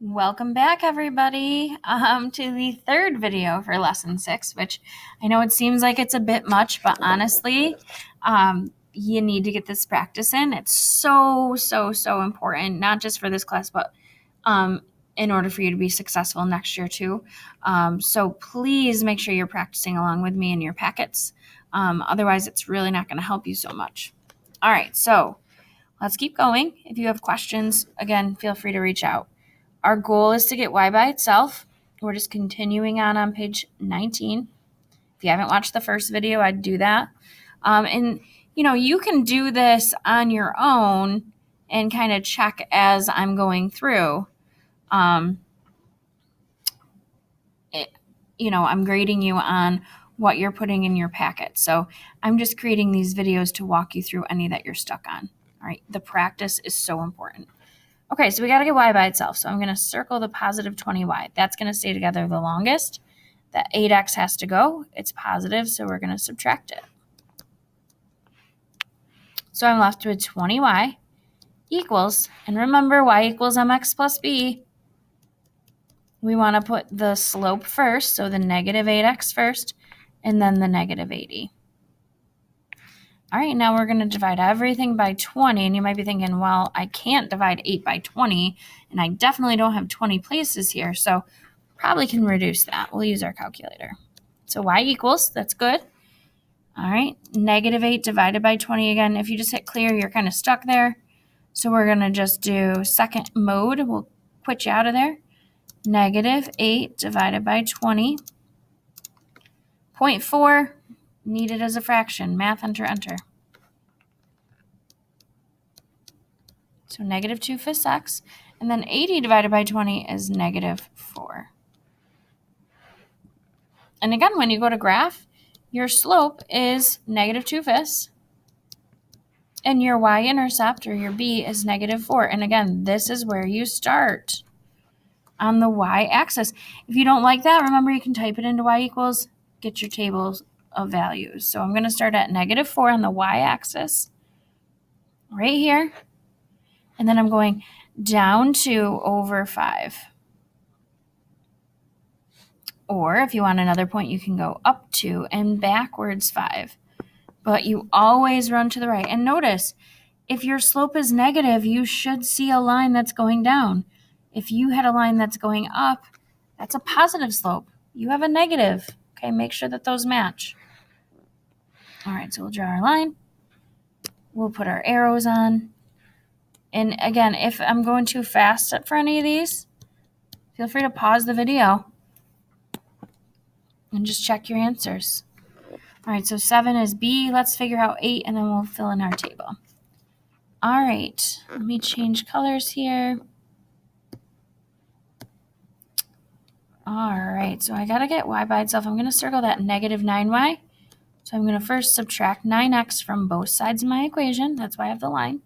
Welcome back, everybody, to the third video for Lesson 6, which I know it seems like it's a bit much, but honestly, you need to get this practice in. It's so important, not just for this class, but in order for you to be successful next year too. So please make sure you're practicing along with me in your packets. Otherwise, it's really not going to help you so much. All right, so let's keep going. If you have questions, again, feel free to reach out. Our goal is to get y by itself. We're just continuing on page 19. If you haven't watched the first video, I'd do that. And, you can do this on your own and kind of check as I'm going through. I'm grading you on what you're putting in your packet. So I'm just creating these videos to walk you through any that you're stuck on. All right, the practice is so important. Okay, so we got to get y by itself. So I'm going to circle the positive 20y. That's going to stay together the longest. That 8x has to go. It's positive, so we're going to subtract it. So I'm left with 20y equals, and remember, y equals mx plus b. We want to put the slope first, so the negative 8x first, and then the negative 80. All right, now we're going to divide everything by 20, and you might be thinking, well, I can't divide 8 by 20, and I definitely don't have 20 places here, so probably can reduce that. We'll use our calculator. So y equals, that's good. All right, negative 8 divided by 20 again. If you just hit clear, you're kind of stuck there. So we're going to just do second mode. We'll quit you out of there. Negative 8 divided by 20. 0.4 needed as a fraction. Math, enter. So negative 2/5 x. And then 80 divided by 20 is negative 4. And again, when you go to graph, your slope is negative 2/5. And your y-intercept, or your b, is negative 4. And again, this is where you start on the y-axis. If you don't like that, remember you can type it into y equals, get your tables of values. So I'm going to start at negative 4 on the y-axis, right here. And then I'm going down to over 5. Or if you want another point, you can go up to and backwards 5. But you always run to the right. And notice, if your slope is negative, you should see a line that's going down. If you had a line that's going up, that's a positive slope. You have a negative. Okay, make sure that those match. All right, so we'll draw our line. We'll put our arrows on. And again, if I'm going too fast for any of these, feel free to pause the video and just check your answers. All right, so 7 is B. Let's figure out 8, and then we'll fill in our table. All right, let me change colors here. All right, so I got to get y by itself. I'm going to circle that negative 9y. So I'm going to first subtract 9x from both sides of my equation. That's why I have the line.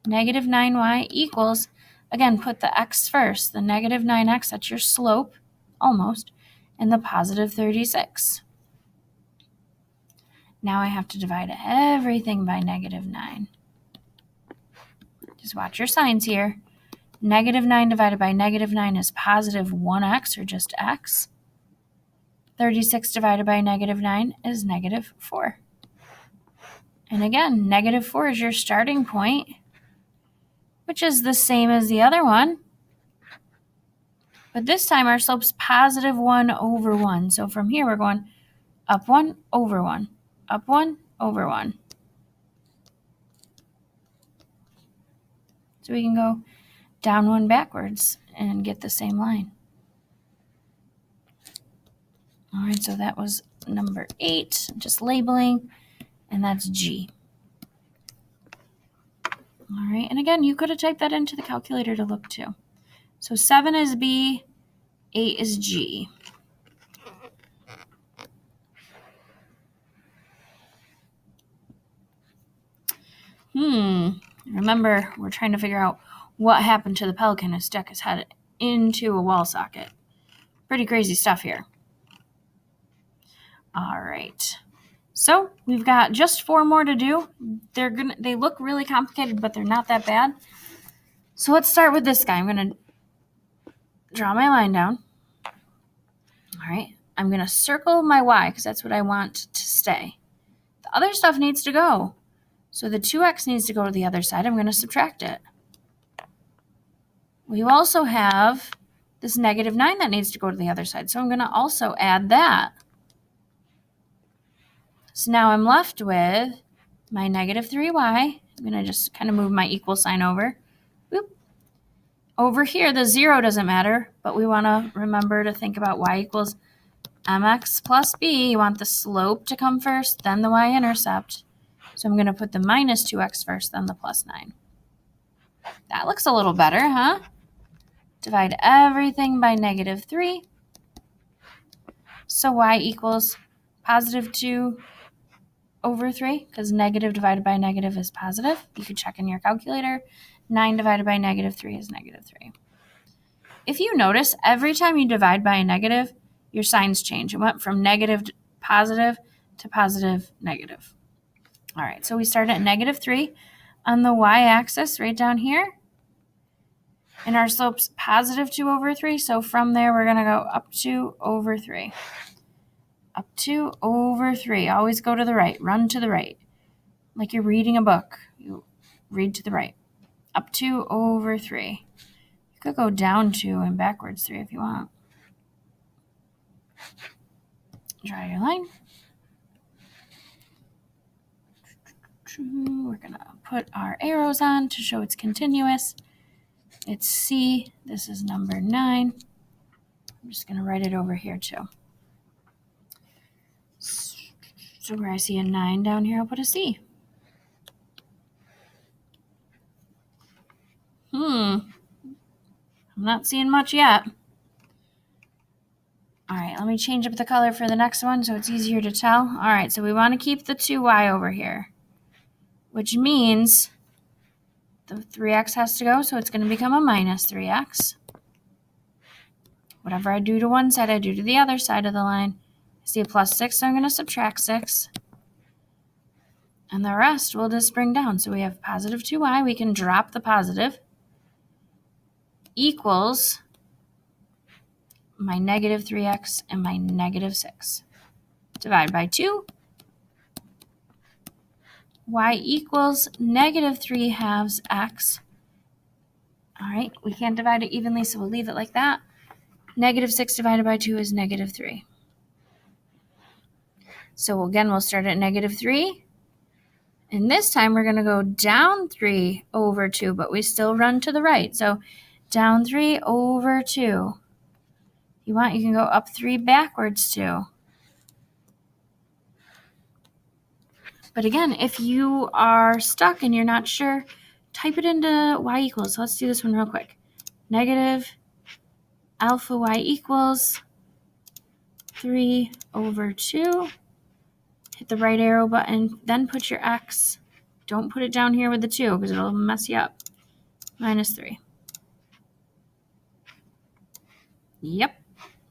Negative 9y equals, again, put the x first. The negative 9x, that's your slope, almost, and the positive 36. Now I have to divide everything by negative 9. Just watch your signs here. Negative 9 divided by negative 9 is positive 1x, or just x. 36 divided by negative 9 is negative 4. And again, negative 4 is your starting point, which is the same as the other one. But this time our slope's positive 1 over 1. So from here we're going up 1 over 1, up 1 over 1. So we can go down 1 backwards and get the same line. All right, so that was number 8, just labeling, and that's G. All right, and again, you could have typed that into the calculator to look too. So 7 is B, 8 is G. Remember, we're trying to figure out what happened to the pelican who stuck his head into a wall socket. Pretty crazy stuff here. All right. So we've got just 4 more to do. They look really complicated, but they're not that bad. So let's start with this guy. I'm going to draw my line down. All right, I'm going to circle my y because that's what I want to stay. The other stuff needs to go. So the 2x needs to go to the other side. I'm going to subtract it. We also have this negative 9 that needs to go to the other side. So I'm going to also add that. So now I'm left with my negative 3y. I'm going to just kind of move my equal sign over. Whoop. Over here, the 0 doesn't matter, but we want to remember to think about y equals mx plus b. You want the slope to come first, then the y-intercept. So I'm going to put the minus 2x first, then the plus 9. That looks a little better, huh? Divide everything by negative 3. So y equals positive 2 over 3, because negative divided by negative is positive. You could check in your calculator. 9 divided by negative 3 is negative 3. If you notice, every time you divide by a negative, your signs change. It went from negative to positive to positive, negative. All right, so we start at negative 3 on the y-axis right down here. And our slope's positive 2 over 3. So from there, we're going to go up 2 over 3. Up 2 over 3. Always go to the right. Run to the right. Like you're reading a book. You read to the right. Up 2 over 3. You could go down 2 and backwards 3 if you want. Draw your line. We're going to put our arrows on to show it's continuous. It's C. This is number 9. I'm just going to write it over here too. So where I see a 9 down here, I'll put a C. I'm not seeing much yet. All right, let me change up the color for the next one so it's easier to tell. All right, so we want to keep the 2y over here, which means the 3x has to go, so it's going to become a minus 3x. Whatever I do to one side, I do to the other side of the line. I see a plus 6, so I'm going to subtract 6. And the rest will just bring down. So we have positive 2y. We can drop the positive. Equals my negative 3x and my negative 6. Divide by 2. Y equals negative 3 halves x. All right, we can't divide it evenly, so we'll leave it like that. Negative 6 divided by 2 is negative 3. So again, we'll start at negative 3. And this time we're going to go down 3 over 2, but we still run to the right. So down 3 over 2. If you want, you can go up 3 backwards too. But again, if you are stuck and you're not sure, type it into y equals. So let's do this one real quick. Negative alpha y equals 3 over 2. Hit the right arrow button, then put your x. Don't put it down here with the 2 because it'll mess you up. Minus 3. Yep,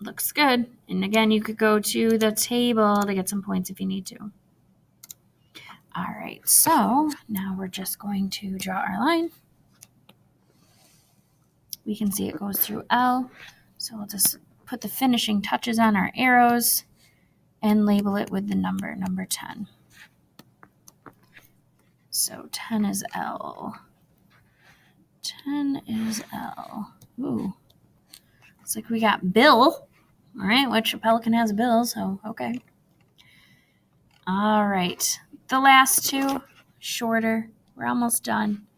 looks good. And again, you could go to the table to get some points if you need to. All right, so now we're just going to draw our line. We can see it goes through L. So we'll just put the finishing touches on our arrows and label it with the number 10. So 10 is L. 10 is L. Ooh. Looks like we got Bill. All right, which a pelican has a bill, so okay. All right. The last two, shorter. We're almost done.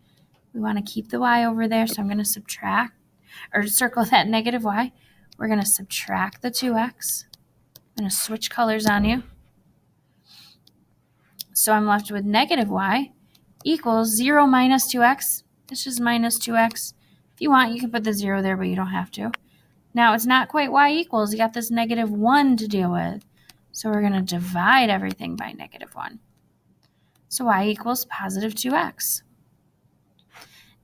We want to keep the y over there, so I'm going to subtract, or circle that negative y. We're going to subtract the 2x. I'm going to switch colors on you. So I'm left with negative y equals 0 minus 2x. It's just minus 2x. If you want, you can put the 0 there, but you don't have to. Now, it's not quite y equals. You got this negative 1 to deal with. So we're going to divide everything by negative 1. So y equals positive 2x.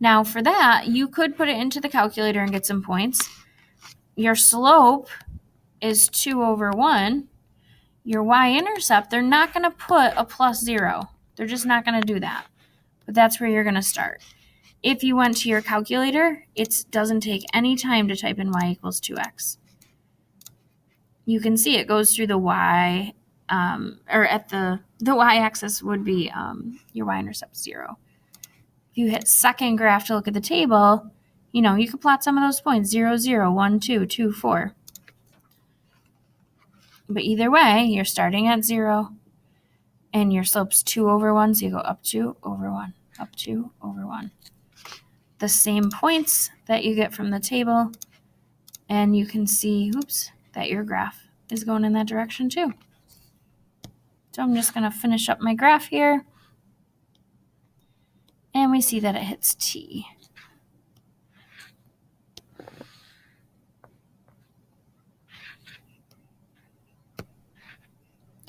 Now, for that, you could put it into the calculator and get some points. Your slope is 2 over 1. Your y-intercept, they're not going to put a plus 0. They're just not going to do that. But that's where you're going to start. If you went to your calculator, it doesn't take any time to type in y equals 2x. You can see it goes through the y, or at the y-axis would be your y-intercept 0. If you hit second graph to look at the table, you could plot some of those points, 0, 0, 1, 2, 2, 4. But either way, you're starting at 0, and your slope's 2 over 1, so you go up 2 over 1, up 2 over 1. The same points that you get from the table, and you can see, that your graph is going in that direction too. So I'm just going to finish up my graph here, and we see that it hits T.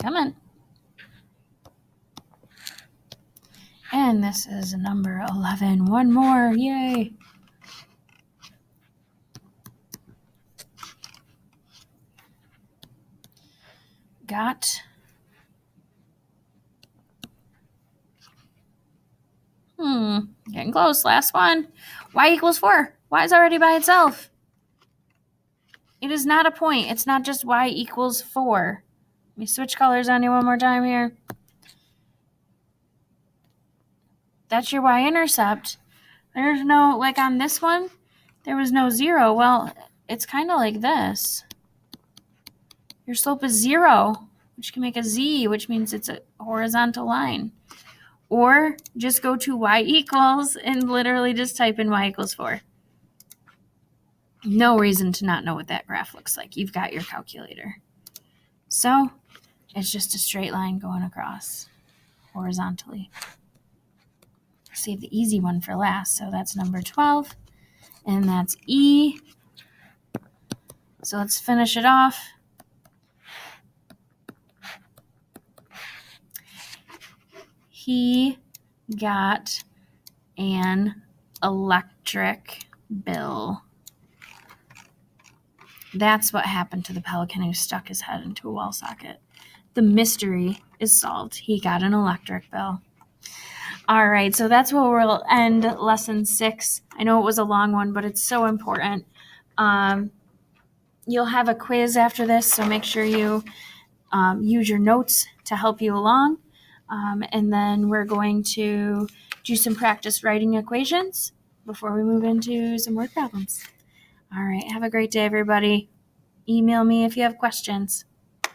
Come on. And this is number 11. One more. Yay. Got getting close. Last one. Y equals 4. Y is already by itself. It is not a point. It's not just y equals 4. Let me switch colors on you one more time here. That's your y-intercept. There's no, like on this one, there was no 0. Well, it's kind of like this. Your slope is 0, which can make a z, which means it's a horizontal line. Or just go to y equals and literally just type in y equals 4. No reason to not know what that graph looks like. You've got your calculator. So it's just a straight line going across horizontally. Save the easy one for last. So that's number 12, and that's E. So let's finish it off. He got an electric bill. That's what happened to the pelican who stuck his head into a wall socket. The mystery is solved. He got an electric bill. All right, so that's where we'll end lesson 6. I know it was a long one, but it's so important. You'll have a quiz after this, so make sure you use your notes to help you along. And then we're going to do some practice writing equations before we move into some word problems. All right, have a great day, everybody. Email me if you have questions.